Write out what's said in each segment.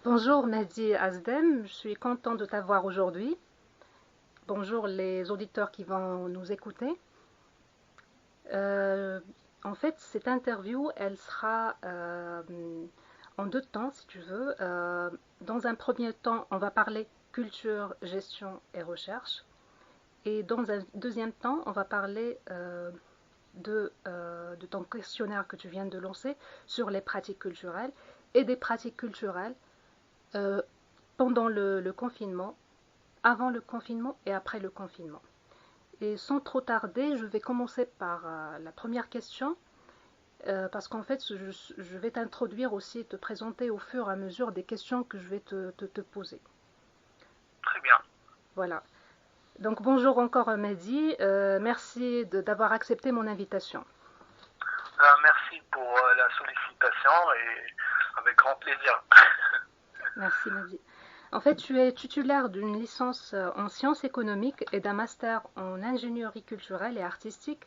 Bonjour Mehdi Azdem, je suis content de t'avoir aujourd'hui. Bonjour les auditeurs qui vont nous écouter. Euh, En fait, cette interview, elle sera en deux temps, si tu veux. Dans un premier temps, on va parler culture, gestion et recherche. Et dans un deuxième temps, on va parler de ton questionnaire que tu viens de lancer sur les pratiques culturelles et des pratiques culturelles euh, pendant le confinement, avant le confinement et après le confinement. Et sans trop tarder, je vais commencer par la première question, parce qu'en fait, je vais t'introduire aussi et te présenter au fur et à mesure des questions que je vais te poser. Très bien. Voilà. Donc bonjour encore Mehdi, merci d'avoir accepté mon invitation. Merci pour la sollicitation et avec grand plaisir. Merci Mehdi. En fait, tu es titulaire d'une licence en sciences économiques et d'un master en ingénierie culturelle et artistique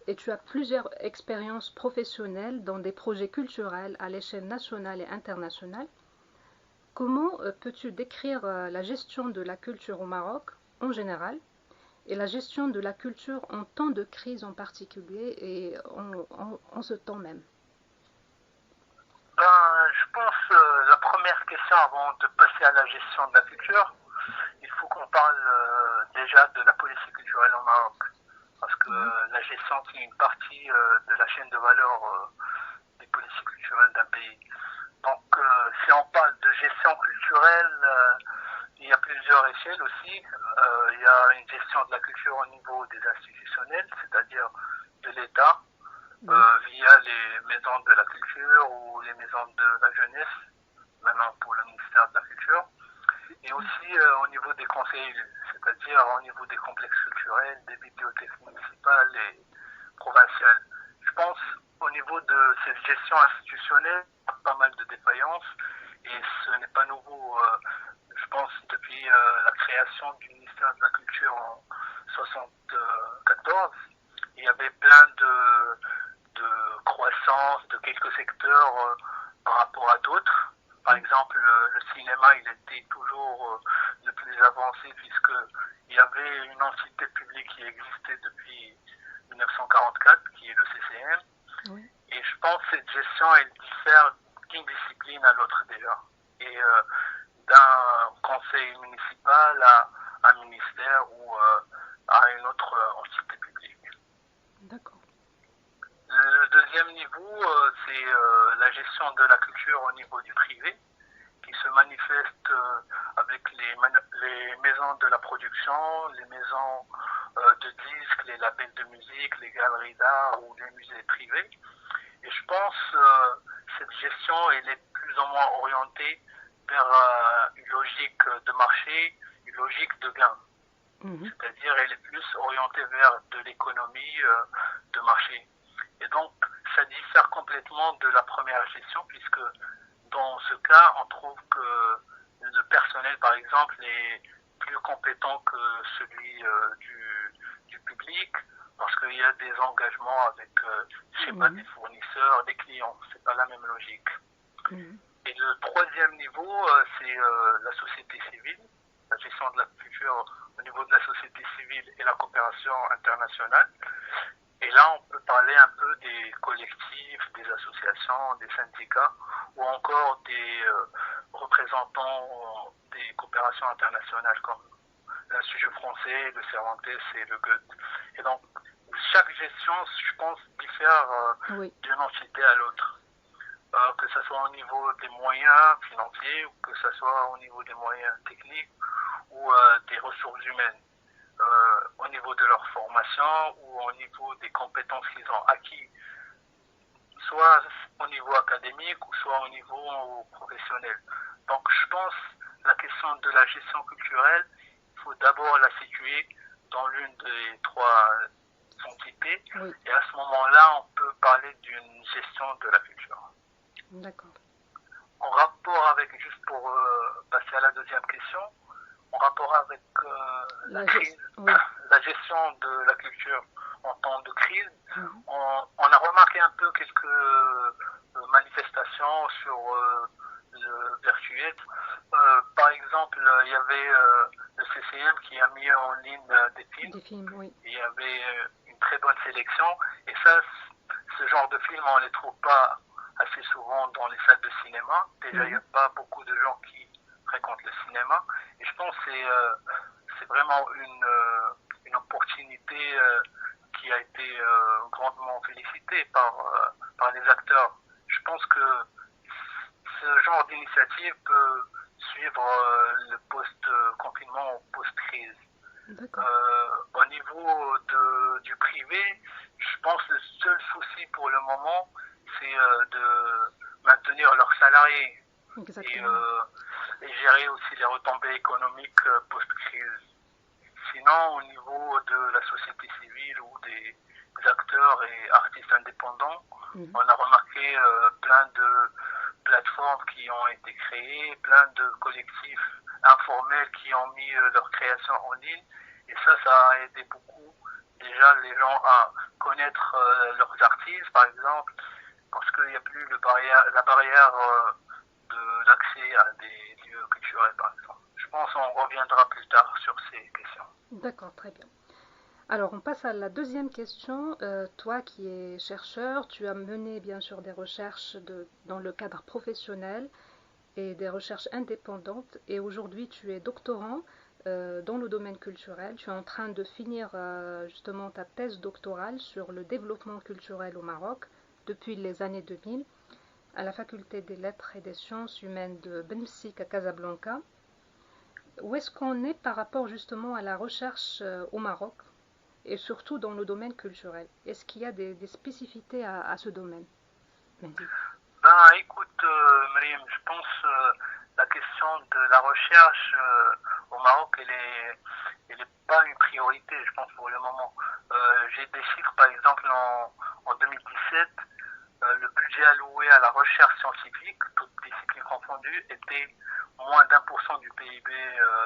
et tu as plusieurs expériences professionnelles dans des projets culturels à l'échelle nationale et internationale. Comment peux-tu décrire la gestion de la culture au Maroc en général et la gestion de la culture en temps de crise en particulier et en ce temps même? Je pense la première question avant de passer à la gestion de la culture, il faut qu'on parle déjà de la politique culturelle au Maroc. Parce que Oui. la gestion c'est une partie de la chaîne de valeur des politiques culturelles d'un pays. Donc si on parle de gestion culturelle, il y a plusieurs échelles aussi. Il y a une gestion de la culture au niveau des institutionnels, c'est-à-dire de l'État, Oui. via les maisons de la culture ou les maisons de la jeunesse, maintenant pour le ministère de la Culture, et aussi au niveau des conseils élus, c'est-à-dire au niveau des complexes culturels, des bibliothèques municipales et provinciales. Je pense au niveau de cette gestion institutionnelle, il y a pas mal de défaillances et ce n'est pas nouveau. Je pense depuis la création du ministère de la Culture en 1974, il y avait plein de croissance de quelques secteurs par rapport à d'autres. Par exemple, le cinéma, il était toujours le plus avancé puisqu'il y avait une entité publique qui existait depuis 1944, qui est le CCM. Oui. Et je pense que cette gestion, elle diffère d'une discipline à l'autre déjà. Et d'un conseil municipal à un ministère ou à une autre entité publique. D'accord. Le deuxième niveau, c'est la gestion de la culture au niveau du privé, qui se manifeste avec les maisons de la production, les maisons de disques, les labels de musique, les galeries d'art ou les musées privés. Et je pense cette gestion, elle est plus ou moins orientée vers une logique de marché, une logique de gain. Mhm. C'est-à-dire, elle est plus orientée vers de l'économie de marché. Et donc, ça diffère complètement de la première gestion, puisque dans ce cas, on trouve que le personnel, par exemple, est plus compétent que celui du public, parce qu'il y a des engagements avec, je sais pas, des Mhm. fournisseurs, des clients. C'est pas la même logique. Mhm. Et le troisième niveau, c'est la société civile, la gestion de la culture au niveau de la société civile et la coopération internationale. Et là, on peut parler un peu des collectifs, des associations, des syndicats ou encore des représentants des coopérations internationales comme l'Institut français, le Cervantes et le Goethe. Et donc, chaque gestion, je pense, diffère Oui. d'une entité à l'autre. Que ce soit au niveau des moyens financiers ou que ce soit au niveau des moyens techniques ou des ressources humaines, au niveau de leur formation ou au niveau des compétences qu'ils ont acquis, soit au niveau académique ou soit au niveau professionnel. Donc je pense la question de la gestion culturelle, il faut d'abord la situer dans l'une des trois entités Oui. et à ce moment-là, on peut parler d'une gestion de la culture. D'accord. En rapport avec, juste pour passer à la deuxième question, en rapport avec la crise, Oui. la gestion de la culture en temps de crise, Mhm. on a remarqué un peu quelques manifestations sur le actuelle. Par exemple, il y avait le CCM qui a mis en ligne des films. Des films, oui. Il y avait une très bonne sélection. Et ça, ce genre de films, on ne les trouve pas assez souvent dans les salles de cinéma. Déjà, il n'y a pas beaucoup de gens qui fréquentent le cinéma. Et je pense que c'est vraiment une opportunité qui a été grandement félicitée par les acteurs. Je pense que ce genre d'initiative peut suivre le post-confinement ou post-crise. Au niveau du privé, je pense que le seul souci pour le moment, c'est de maintenir leurs salariés et gérer aussi les retombées économiques post-crise. Sinon, au niveau de la société civile ou des acteurs et artistes indépendants, on a remarqué plein de plateformes qui ont été créées, plein de collectifs informels qui ont mis leur création en ligne. Et ça a aidé beaucoup déjà les gens à connaître leurs artistes, par exemple, parce qu'il n'y a plus la barrière de l'accès à des lieux culturels, par exemple. Je pense qu'on reviendra plus tard sur ces questions. D'accord, très bien. Alors, on passe à la deuxième question. Toi qui es chercheur, tu as mené bien sûr des recherches dans le cadre professionnel et des recherches indépendantes. Et aujourd'hui, tu es doctorant dans le domaine culturel. Tu es en train de finir justement ta thèse doctorale sur le développement culturel au Maroc depuis les années 2000 à la faculté des lettres et des sciences humaines de Ben Messik à Casablanca. Où est-ce qu'on est par rapport justement à la recherche au Maroc et surtout dans le domaine culturel? Est-ce qu'il y a des spécificités à ce domaine? Écoute, Myriam, je pense la question de la recherche au Maroc, elle est pas une priorité, je pense, pour le moment. J'ai des chiffres, par exemple, en 2017, le budget alloué à la recherche scientifique, toutes disciplines confondues, était moins d'1% du PIB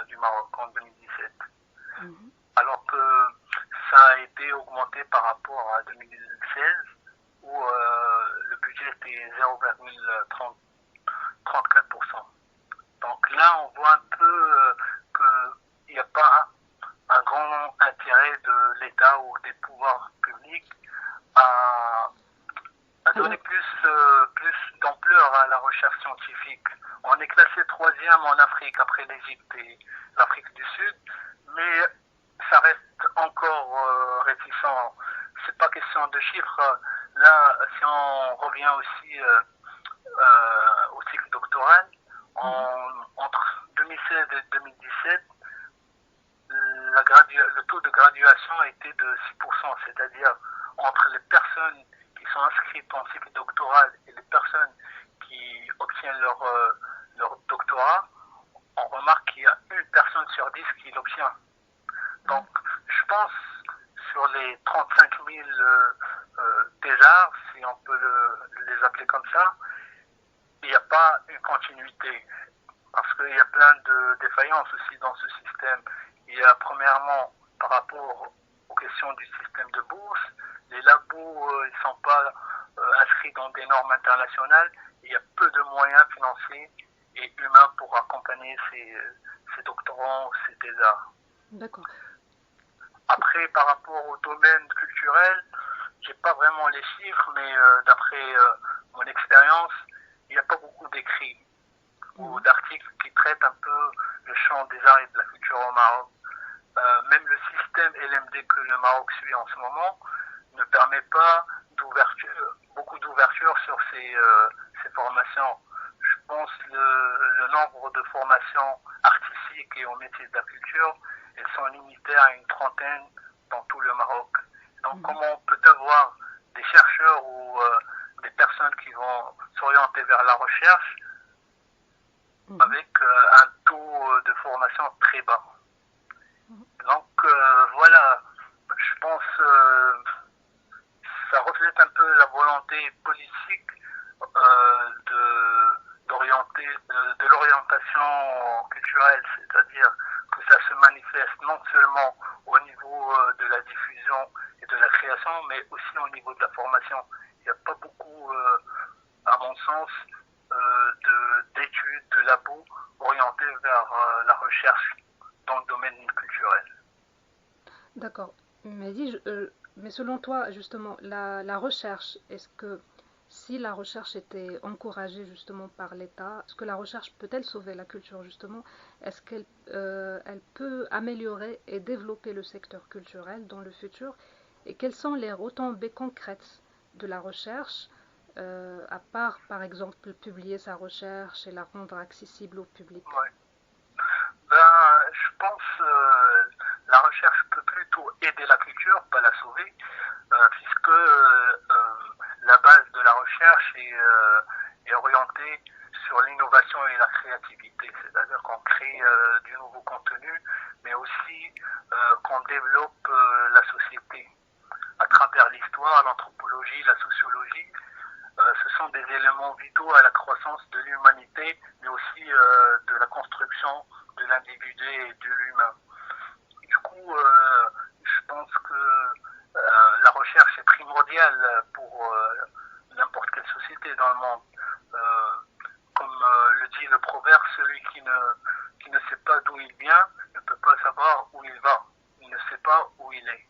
du Maroc en 2017. Alors que ça a été augmenté par rapport à 2016, où le budget était 0,34%. Donc là, on voit un peu qu'il n'y a pas un grand intérêt de l'État ou des pouvoirs publics à donner plus d'ampleur à la recherche scientifique. On est classé 3e en Afrique après l'Égypte et l'Afrique du Sud, mais ça reste encore réticent. C'est pas question de chiffres. Là, si on revient aussi au cycle doctoral, entre 2016 et 2017, le taux de graduation était de 6%, c'est-à-dire entre les personnes qui sont inscrites en cycle doctoral et les personnes qui obtiennent leur doctorat, on remarque qu'il y a une personne sur 10 qui l'obtient. Donc, je pense sur les 35 000 thésards, si on peut les appeler comme ça, il n'y a pas une continuité. Parce qu'il y a plein de défaillances aussi dans ce système. Il y a premièrement, par rapport aux questions du système de bourse, les labos ils ne sont pas inscrits dans des normes internationales. Il y a peu de moyens financiers et humains pour accompagner ces doctorants, ces thésards. D'accord. Après, par rapport au domaine culturel, j'ai pas vraiment les chiffres, mais d'après mon expérience, il n'y a pas beaucoup d'écrits ou d'articles qui traitent un peu le champ des arts et de la culture au Maroc. Même le système LMD que le Maroc suit en ce moment ne permet pas beaucoup d'ouverture sur ces formations. Je pense le nombre de formations artistiques et au métier de la culture, elles sont limitées à une trentaine dans tout le Maroc. Donc comment on peut avoir des chercheurs ou des personnes qui vont s'orienter vers la recherche avec un taux de formation très bas. Donc voilà, je pense ça reflète un peu la volonté politique de l'orientation culturelle, c'est-à-dire que ça se manifeste non seulement au niveau de la diffusion et de la création, mais aussi au niveau de la formation. Il n'y a pas beaucoup, à mon sens, d'études de labos orientés vers la recherche dans le domaine culturel. D'accord. Mais selon toi, justement, la recherche, est-ce que si la recherche était encouragée justement par l'État, est-ce que la recherche peut-elle sauver la culture justement? Est-ce qu'elle elle peut améliorer et développer le secteur culturel dans le futur? Et quelles sont les retombées concrètes de la recherche, à part par exemple publier sa recherche et la rendre accessible au public? Ouais. Je pense la recherche peut plutôt aider la culture, pas la sauver, puisque la base de la recherche est orientée sur l'innovation et la créativité, c'est-à-dire qu'on crée du nouveau contenu, mais aussi qu'on développe la société à travers l'histoire, l'anthropologie, la sociologie. Ce sont des éléments vitaux à la croissance de l'humanité, mais aussi de la construction de l'individu et de l'humain. Du coup, je pense que la recherche est primordiale pour n'importe quelle société dans le monde. Euh, Comme le dit le proverbe, celui qui ne sait pas d'où il vient ne peut pas savoir où il va. Il ne sait pas où il est.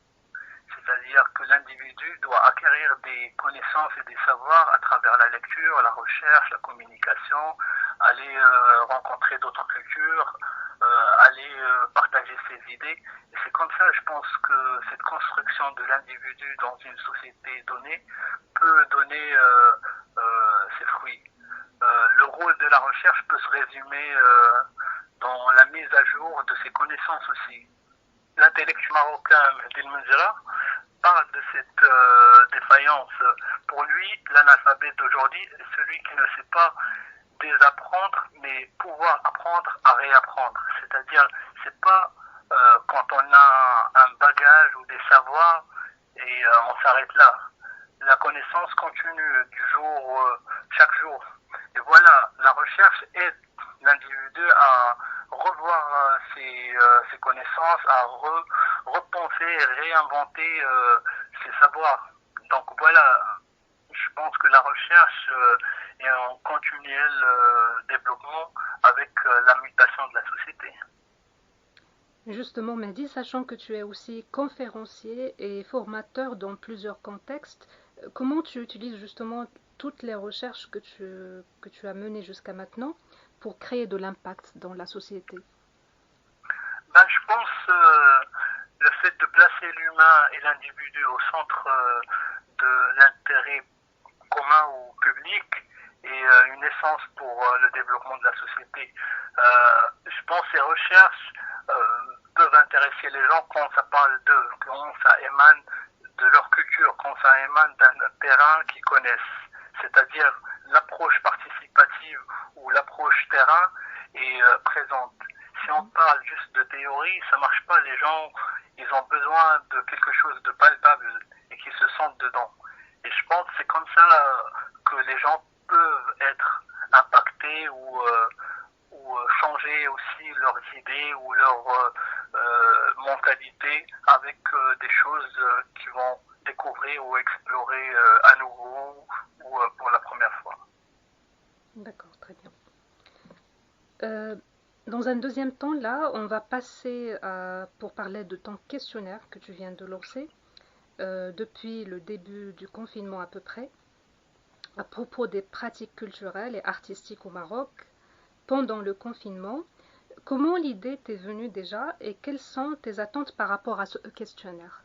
C'est-à-dire que l'individu doit acquérir des connaissances et des savoirs à travers la lecture, la recherche, la communication, aller rencontrer d'autres cultures, aller partager ses idées. Et c'est comme ça, je pense, que cette construction de l'individu dans une société donnée peut donner ses fruits. Le rôle de la recherche peut se résumer dans la mise à jour de ses connaissances aussi. L'intellectuel marocain Mehdi Mounzira parle de cette défaillance. Pour lui, l'analphabète d'aujourd'hui est celui qui ne sait pas désapprendre, mais pouvoir apprendre à réapprendre. C'est-à-dire, c'est pas quand on a un bagage ou des savoirs et on s'arrête là. La connaissance continue du jour, chaque jour. Et voilà, la recherche aide l'individu à revoir ses connaissances, à repenser et réinventer ses savoirs. Donc voilà, je pense que la recherche est en continuel développement avec la mutation de la société. Justement, Mehdi, sachant que tu es aussi conférencier et formateur dans plusieurs contextes, comment tu utilises justement toutes les recherches que tu as menées jusqu'à maintenant pour créer de l'impact dans la société? Je pense le fait de placer l'humain et l'individu au centre de l'intérêt commun ou public est une essence pour le développement de la société. Je pense que ces recherches peuvent intéresser les gens quand ça parle d'eux, quand ça émane de leur culture, quand ça émane d'un terrain qu'ils connaissent. C'est-à-dire l'approche participative ou l'approche terrain est présente. Si on parle juste de théorie, ça marche pas. Les gens, ils ont besoin de quelque chose de palpable et qu'ils se sentent dedans. Et je pense que c'est comme ça que les gens peuvent être impactés ou changer aussi leurs idées ou leur mentalité avec des choses qu'ils vont découvrir ou explorer à nouveau ou pour la première fois. D'accord, très bien. Dans un deuxième temps, là, on va passer pour parler de ton questionnaire que tu viens de lancer depuis le début du confinement à peu près, à propos des pratiques culturelles et artistiques au Maroc pendant le confinement. Comment l'idée t'est venue déjà et quelles sont tes attentes par rapport à ce questionnaire?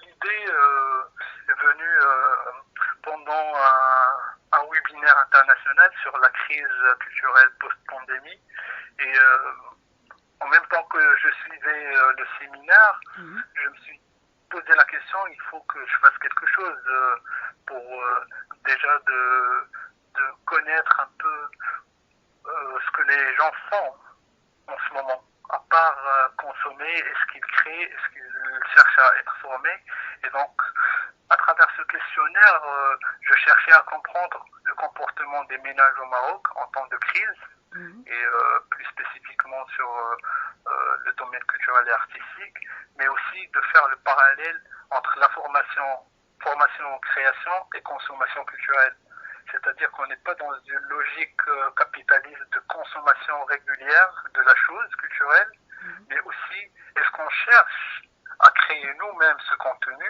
L'idée est venue pendant un webinaire international sur la crise culturelle post-pandémie. Et en même temps que je suivais le séminaire, je me suis posé la question, il faut que je fasse quelque chose pour déjà de connaître un peu ce que les gens font en ce moment. À part consommer, est-ce qu'ils créent, est-ce qu'ils cherchent à être formés. Et donc, à travers ce questionnaire, je cherchais à comprendre le comportement des ménages au Maroc en temps de crise, et plus spécifiquement sur le domaine culturel et artistique, mais aussi de faire le parallèle entre la formation, création et consommation culturelle. C'est-à-dire qu'on n'est pas dans une logique capitaliste de consommation régulière de la chose culturelle, mais aussi est-ce qu'on cherche à créer nous-mêmes ce contenu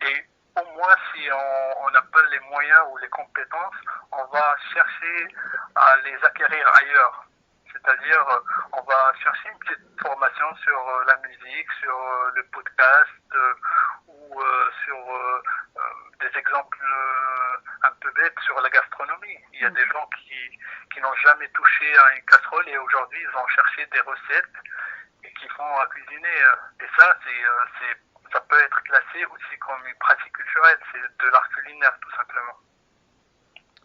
et au moins si on n'a pas les moyens ou les compétences, on va chercher à les acquérir ailleurs. C'est-à-dire, on va chercher une petite formation sur la musique, sur le podcast ou sur des exemples un peu bêtes sur la gastronomie. Il y a des gens qui n'ont jamais touché à une casserole et aujourd'hui ils ont cherché des recettes et qui font à cuisiner. Et ça, ça peut être classé aussi comme une pratique culturelle. C'est de l'art culinaire tout simplement.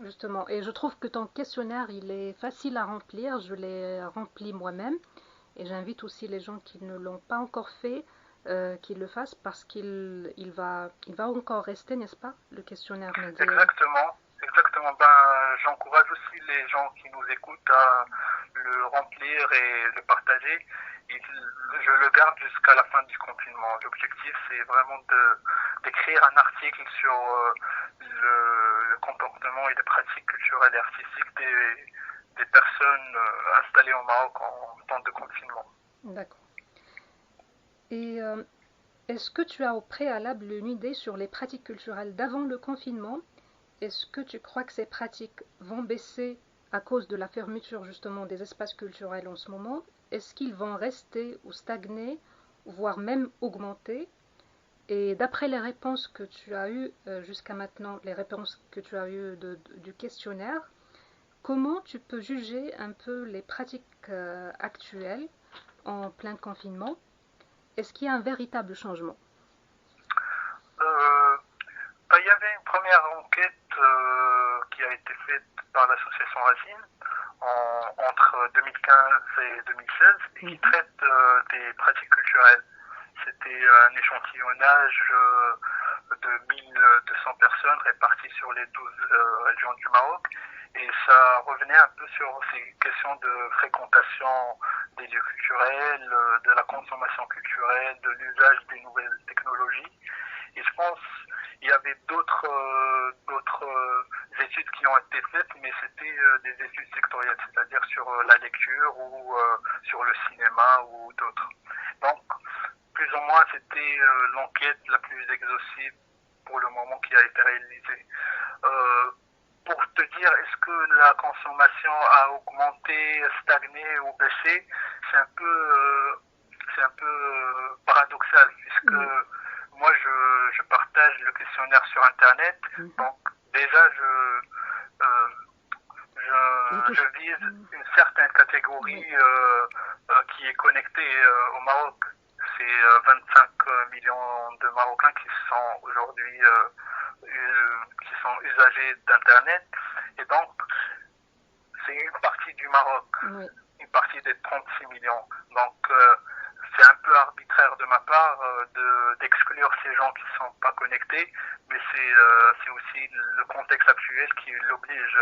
Justement, et je trouve que ton questionnaire, il est facile à remplir. Je l'ai rempli moi-même et j'invite aussi les gens qui ne l'ont pas encore fait qu'ils le fassent parce qu'il va encore rester, n'est-ce pas, le questionnaire média. Exactement. Ben, j'encourage aussi les gens qui nous écoutent à le remplir et le partager. Je le garde jusqu'à la fin du confinement. L'objectif, c'est vraiment d'écrire un article sur le comportement et les pratiques culturelles et artistiques des personnes installées au Maroc en temps de confinement. D'accord. Et est-ce que tu as au préalable une idée sur les pratiques culturelles d'avant le confinement? Est-ce que tu crois que ces pratiques vont baisser à cause de la fermeture justement des espaces culturels en ce moment? Est-ce qu'ils vont rester ou stagner, voire même augmenter? Et d'après les réponses que tu as eues jusqu'à maintenant, les réponses que tu as eues du questionnaire, comment tu peux juger un peu les pratiques actuelles en plein confinement? Est-ce qu'il y a un véritable changement? Il y avait une première enquête qui a été faite par l'association Racine entre 2015 et 2016 et qui traite des pratiques culturelles. C'était un échantillonnage de 1200 personnes réparties sur les 12 régions du Maroc et ça revenait un peu sur ces questions de fréquentation des lieux culturels, de la consommation culturelle, de l'usage des nouvelles technologies. Et je pense qu'il y avait d'autres études qui ont été faites, mais c'était des études sectorielles, c'est-à-dire sur la lecture ou sur le cinéma ou d'autres. Donc, plus ou moins, c'était l'enquête la plus exhaustive pour le moment qui a été réalisée. Pour te dire, est-ce que la consommation a augmenté, stagné ou baissé, c'est un peu paradoxal, puisque moi, je partage le questionnaire sur Internet. Donc, déjà, je vise une certaine catégorie qui est connectée au Maroc. C'est 25 millions de Marocains qui sont aujourd'hui qui sont usagers d'Internet. Et donc, c'est une partie du Maroc, une partie des 36 millions. Donc, c'est un peu arbitraire de ma part d'exclure ces gens qui ne sont pas connectés, mais c'est aussi le contexte actuel qui l'oblige.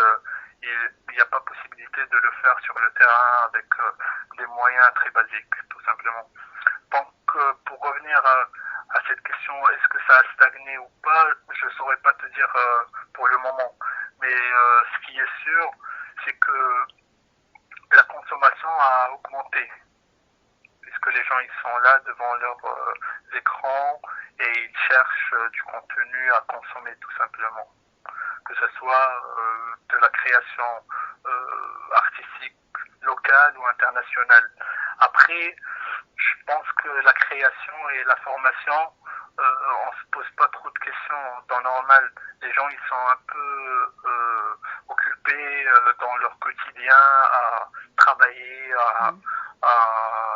Il n'y a pas possibilité de le faire sur le terrain avec des moyens très basiques, tout simplement. Donc, pour revenir à cette question, est-ce que ça a stagné ou pas, je ne saurais pas te dire pour le moment. Mais ce qui est sûr, c'est que la consommation a augmenté. Puisque les gens ils sont là devant leurs écrans et ils cherchent du contenu à consommer tout simplement. Que ce soit de la création artistique locale ou internationale. Après, je pense que la création et la formation, on se pose pas trop de questions. En temps normal, les gens ils sont un peu occupés dans leur quotidien à travailler,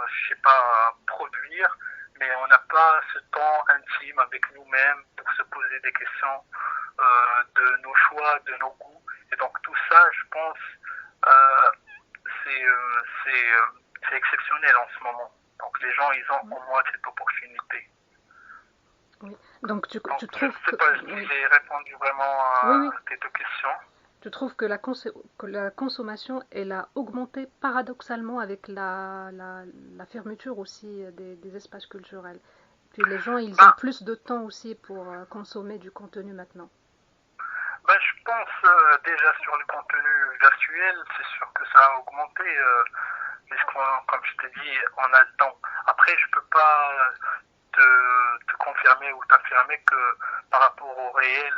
je sais pas, produire, mais on n'a pas ce temps intime avec nous-mêmes pour se poser des questions de nos choix, de nos goûts. Et donc tout ça, je pense, c'est exceptionnel en ce moment. Donc les gens, ils ont au moins cette opportunité. Oui. Donc tu trouves je sais pas si j'ai répondu vraiment à tes deux questions. Tu trouves que la consommation, elle a augmenté paradoxalement avec la fermeture aussi des espaces culturels. Puis les gens, ils ont plus de temps aussi pour consommer du contenu maintenant. Ben, je pense déjà sur le contenu virtuel, c'est sûr que ça a augmenté, puisqu'on, comme je t'ai dit, on a le temps. Après, je peux pas te confirmer ou t'affirmer que par rapport au réel,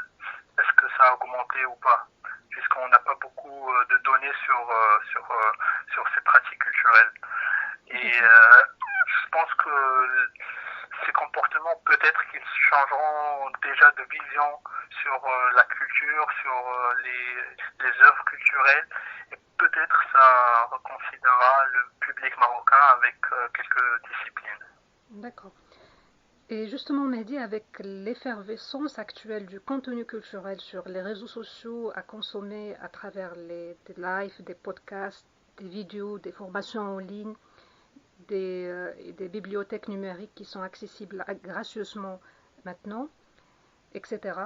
est-ce que ça a augmenté ou pas, puisqu'on n'a pas beaucoup de données sur ces pratiques culturelles. Et je pense que ces comportements, peut-être qu'ils changeront déjà de vision sur la culture, sur les œuvres culturelles, et peut-être ça reconsidérera le public marocain avec quelques disciplines. D'accord. Et justement, Mehdi, avec l'effervescence actuelle du contenu culturel sur les réseaux sociaux à consommer à travers des lives, des podcasts, des vidéos, des formations en ligne, des bibliothèques numériques qui sont accessibles gracieusement maintenant, etc.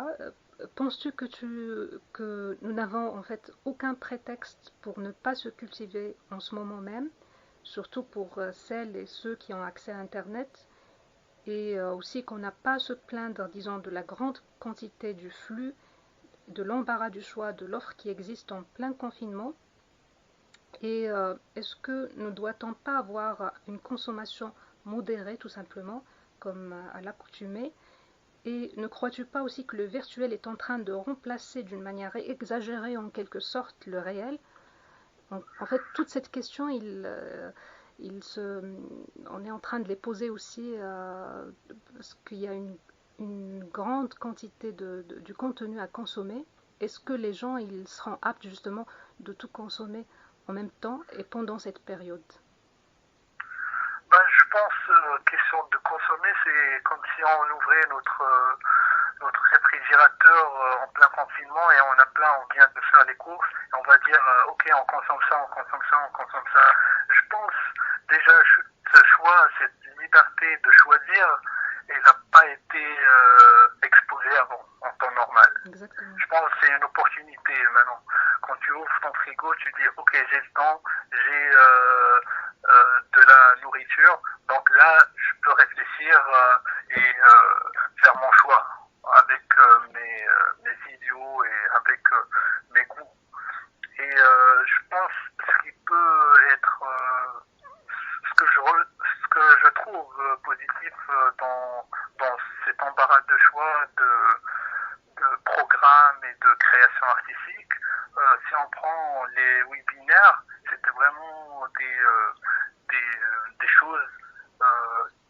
Penses-tu que nous n'avons en fait aucun prétexte pour ne pas se cultiver en ce moment même, surtout pour celles et ceux qui ont accès à Internet, et aussi qu'on n'a pas à se plaindre, disons, de la grande quantité du flux, de l'embarras du choix, de l'offre qui existe en plein confinement? Et est-ce que ne doit-on pas avoir une consommation modérée, tout simplement, comme à l'accoutumée? Et ne crois-tu pas aussi que le virtuel est en train de remplacer d'une manière exagérée, en quelque sorte, le réel? En fait, toute cette question, on est en train de les poser aussi parce qu'il y a une grande quantité du contenu à consommer. Est-ce que les gens ils seront aptes justement de tout consommer en même temps et pendant cette période? Ben, je pense, question de consommer, c'est comme si on ouvrait notre réfrigérateur en plein confinement et on vient de faire les courses et on va dire ok, on consomme ça, on consomme ça, on consomme ça. Je pense déjà ce choix, cette liberté de choisir, elle n'a pas été exposée avant en temps normal. Exactement. Je pense que c'est une opportunité maintenant. Quand tu ouvres ton frigo, tu dis ok, j'ai le temps, j'ai de la nourriture, donc là je peux réfléchir et faire mon choix avec mes idéaux et avec mes goûts. Et je pense ce qui peut être ce que je trouve positif dans cet embarras de choix de programmes et de création artistique, si on prend les webinaires, c'était vraiment des choses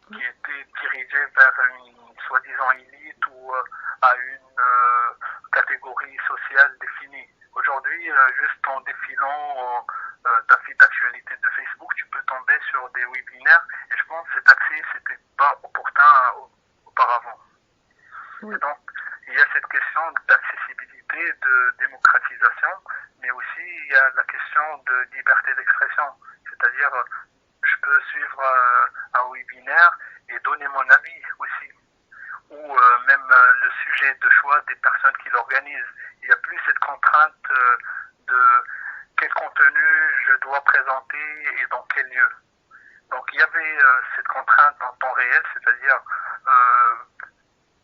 qui étaient dirigées vers une soi-disant élite ou à une catégorie sociale définie. Aujourd'hui, juste en défilant ta feed d'actualité de Facebook, tu peux tomber sur des webinaires et je pense que cet accès, c'était pas opportun auparavant. Oui. Et donc, il y a cette question d'accessibilité, de démocratisation, mais aussi il y a la question de liberté d'expression. C'est-à-dire, je peux suivre un webinaire et donner mon avis aussi. Ou même le sujet de choix des personnes qui l'organisent. Il n'y a plus cette contrainte de quel contenu je dois présenter et dans quel lieu. Donc il y avait cette contrainte en temps réel, c'est-à-dire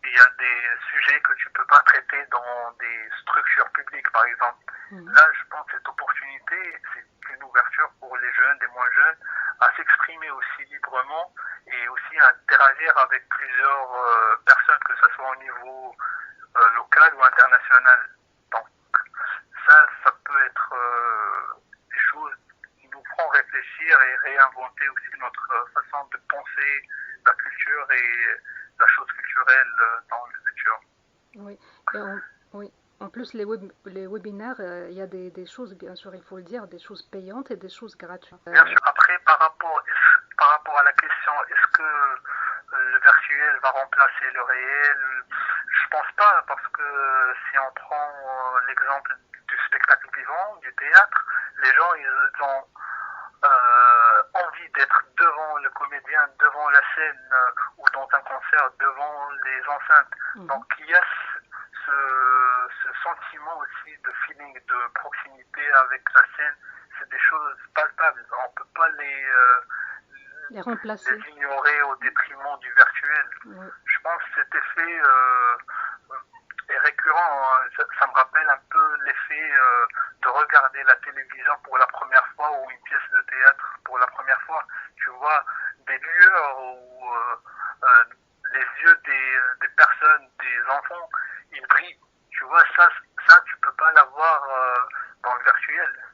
il y a des sujets que tu ne peux pas traiter dans des structures publiques, par exemple. Là, je pense que cette opportunité, c'est une ouverture pour les jeunes, des moins jeunes, à s'exprimer aussi librement et aussi à interagir avec plusieurs personnes, que ce soit au niveau local ou international. Donc, ça peut être des choses qui nous feront réfléchir et réinventer aussi notre façon de penser la culture et la chose culturelle dans le futur. Oui, et oui. En plus, les webinaires, il y a des choses, bien sûr, il faut le dire, des choses payantes et des choses gratuites. Bien sûr. Après, par rapport à la question, est-ce que le virtuel va remplacer le réel? Je pense pas, parce que si on prend l'exemple du spectacle vivant, du théâtre, les gens, ils ont envie d'être devant le comédien, devant la scène ou dans un concert, devant les enceintes. Donc il y a ce sentiment aussi de feeling, de proximité avec la scène. C'est des choses palpables. On ne peut pas les remplacer, les ignorer au détriment du virtuel. Oui. Je pense que cet effet est récurrent. Hein. Ça me rappelle un peu l'effet de regarder la télévision pour la première fois ou une pièce de théâtre pour la première fois. Tu vois des lueurs ou les yeux des personnes, des enfants, ils brillent. Tu vois, ça tu peux pas l'avoir dans le virtuel.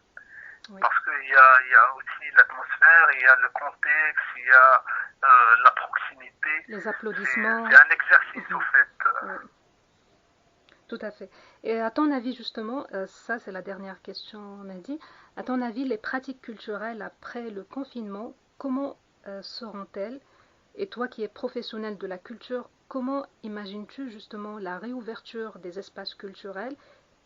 Oui. Parce qu'il y a aussi l'atmosphère, il y a le contexte, il y a la proximité. Les applaudissements. C'est un exercice, au fait. Oui. Tout à fait. Et à ton avis, justement, ça c'est la dernière question, Mehdi, à ton avis, les pratiques culturelles après le confinement, comment seront-elles? Et toi qui es professionnel de la culture, comment imagines-tu justement la réouverture des espaces culturels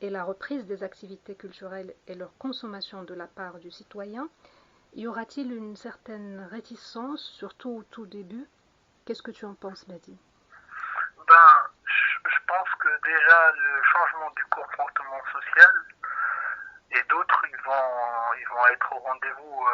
et la reprise des activités culturelles et leur consommation de la part du citoyen? Y aura-t-il une certaine réticence, surtout au tout début? Qu'est-ce que tu en penses, Mehdi? Ben, je pense que déjà le changement du comportement social et d'autres, ils vont être au rendez-vous,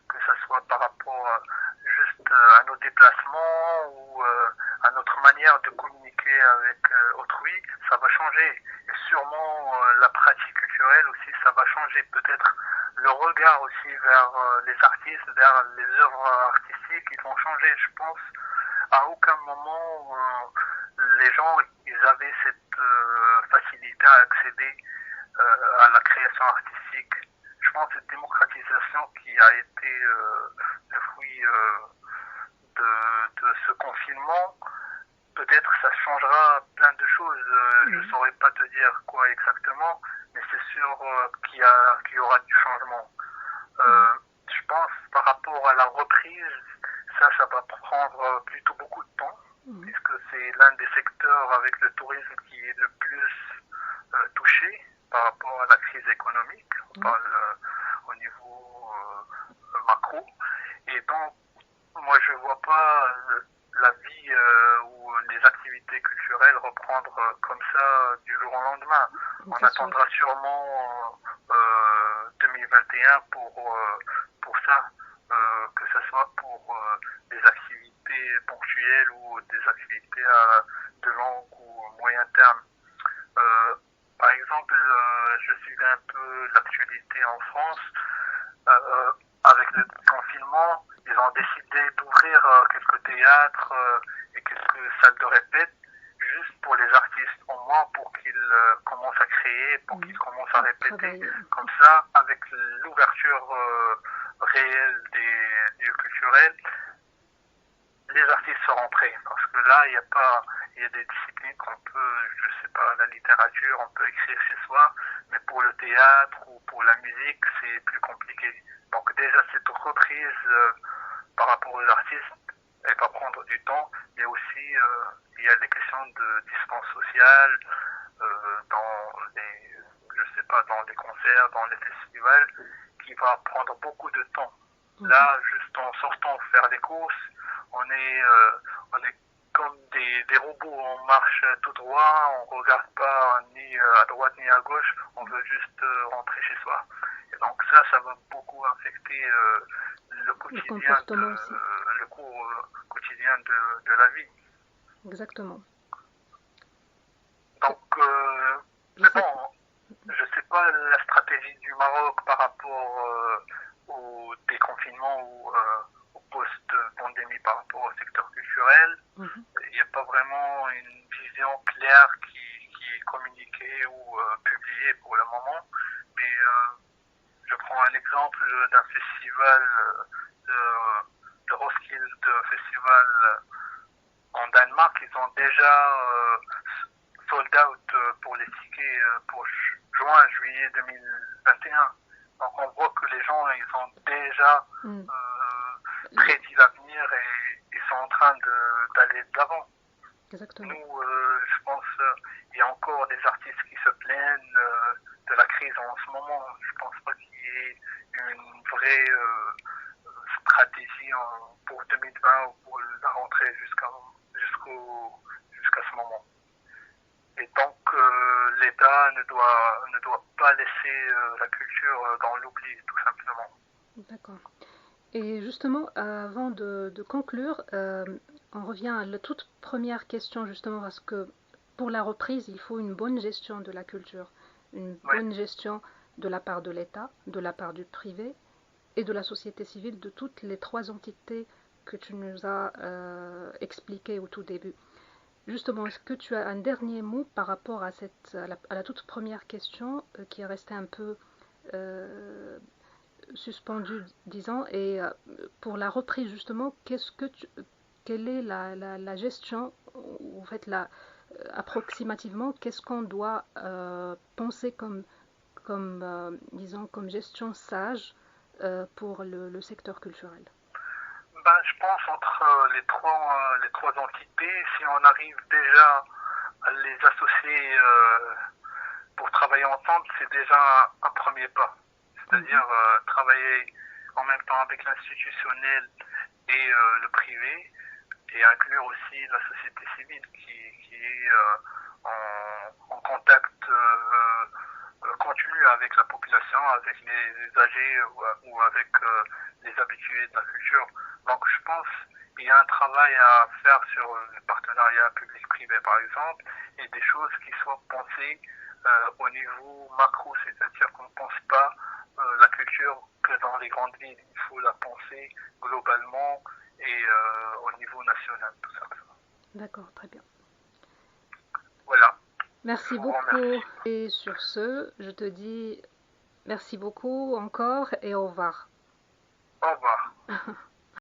que ce soit par rapport juste à nos déplacements ou à notre manière de communiquer avec autrui, ça va changer. Et sûrement la pratique culturelle aussi, ça va changer. Peut-être le regard aussi vers les artistes, vers les œuvres artistiques, ils vont changer. Je pense à aucun moment les gens ils avaient cette facilité à accéder à la création artistique. Je pense que cette démocratisation qui a été le fruit de ce confinement, peut-être ça changera plein de choses. Je ne saurais pas te dire quoi exactement, mais c'est sûr qu'il y aura du changement. Je pense par rapport à la reprise, ça va prendre plutôt beaucoup de temps, puisque c'est l'un des secteurs avec le tourisme qui est le plus touché par rapport à la crise économique. On parle au niveau macro. Et donc, moi, je ne vois pas la vie ou les activités culturelles reprendre comme ça du jour au lendemain. On attendra sûrement 2021 pour ça, que ce soit pour des activités ponctuelles ou des activités de long ou moyen terme. Par exemple, je suis un peu l'actualité en France. Avec le confinement, ils ont décidé d'ouvrir quelques théâtres et quelques salles de répète juste pour les artistes, au moins pour qu'ils commencent à créer, pour qu'ils commencent à répéter. Comme ça, avec l'ouverture réelle des lieux culturels, les artistes seront prêts. Parce que là, il y a des disciplines qu'on peut, je sais pas, la littérature, on peut écrire chez soi, mais pour le théâtre ou pour la musique, c'est plus compliqué. Donc déjà, cette reprise par rapport aux artistes, elle va prendre du temps, mais aussi il y a des questions de distance sociale dans les, je sais pas, dans les concerts, dans les festivals, qui va prendre beaucoup de temps. Là, juste en sortant faire les courses, on est comme des robots, on marche tout droit, on regarde pas ni à droite ni à gauche, on veut juste rentrer chez soi. Et donc ça va beaucoup affecter le quotidien, le cours quotidien de la vie. Exactement. Donc, je sais pas la stratégie du Maroc par rapport au déconfinement ou au post-pandémie par rapport au secteur culturel. Il n'y a pas vraiment une vision claire qui est communiquée ou publiée pour le moment. Mais je prends un exemple d'un festival, de Roskilde Festival en Danemark. Ils ont déjà sold out pour les tickets pour juin, juillet 2021. Donc on voit que les gens, ils ont déjà prédit l'avenir et ils sont en train d'aller de l'avant. Exactement. Nous, je pense, il y a encore des artistes qui se plaignent de la crise en ce moment. Je pense pas qu'il y ait une vraie stratégie pour 2020 ou pour la rentrée jusqu'à ce moment. Et donc, l'État ne doit pas laisser la culture dans l'oubli, tout simplement. D'accord. Et justement, avant de conclure, on revient à la toute première question, justement, parce que pour la reprise, il faut une bonne gestion de la culture, une Oui, bonne gestion de la part de l'État, de la part du privé et de la société civile, de toutes les trois entités que tu nous as expliquées au tout début. Justement, est-ce que tu as un dernier mot par rapport à, à la toute première question qui est restée un peu euh, suspendue, disons, et pour la reprise justement, quelle est la gestion, ou en fait, approximativement, qu'est-ce qu'on doit penser disons, comme gestion sage pour le secteur culturel? ben, je pense entre les trois entités, si on arrive déjà à les associer pour travailler ensemble, c'est déjà un premier pas. Mhm. C'est-à-dire travailler en même temps avec l'institutionnel et le privé, et inclure aussi la société civile qui est en contact continu avec la population, avec les âgés ou avec les habitués de la culture. Donc je pense qu'il y a un travail à faire sur le partenariat public-privé par exemple, et des choses qui soient pensées au niveau macro, c'est-à-dire qu'on ne pense pas la culture que dans les grandes villes. Il faut la penser globalement et au niveau national, tout ça. D'accord, très bien. Voilà, je Merci vous beaucoup. remercie. Et sur ce, je te dis merci beaucoup encore et au revoir. Au revoir.